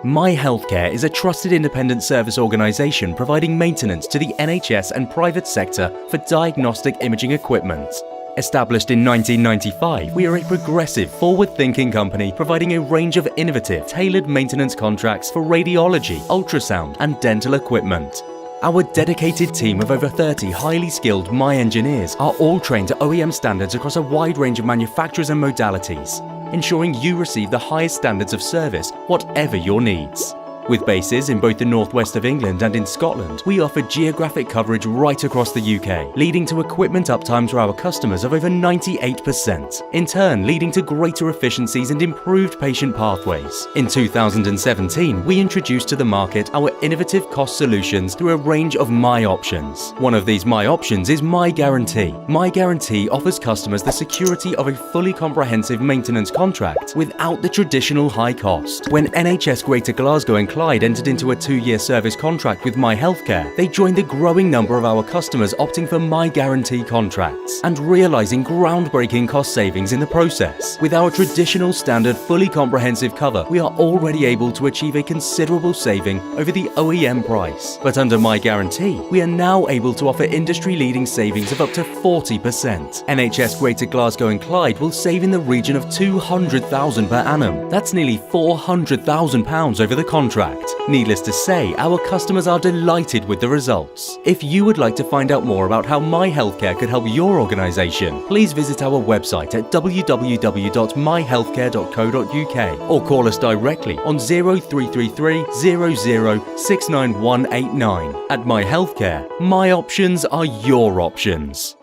My Healthcare is a trusted independent service organisation providing maintenance to the NHS and private sector for diagnostic imaging equipment. Established in 1995, we are a progressive, forward-thinking company providing a range of innovative, tailored maintenance contracts for radiology, ultrasound and dental equipment. Our dedicated team of over 30 highly skilled My engineers are all trained to OEM standards across a wide range of manufacturers and modalities, ensuring you receive the highest standards of service, whatever your needs. With bases in both the northwest of England and in Scotland, we offer geographic coverage right across the UK, leading to equipment uptime for our customers of over 98%, in turn leading to greater efficiencies and improved patient pathways. In 2017, we introduced to the market our innovative cost solutions through a range of My options. One of these My options is My Guarantee. My Guarantee offers customers the security of a fully comprehensive maintenance contract without the traditional high cost. When NHS Greater Glasgow and Clyde entered into a 2-year service contract with My Healthcare, they joined the growing number of our customers opting for My Guarantee contracts and realising groundbreaking cost savings in the process. With our traditional standard fully comprehensive cover, we are already able to achieve a considerable saving over the OEM price. But under My Guarantee, we are now able to offer industry-leading savings of up to 40%. NHS Greater Glasgow and Clyde will save in the region of £200,000 per annum. That's nearly £400,000 over the contract. Needless to say, our customers are delighted with the results. If you would like to find out more about how My Healthcare could help your organisation, please visit our website at www.myhealthcare.co.uk or call us directly on 0333 00 69189. At My Healthcare, My options are your options.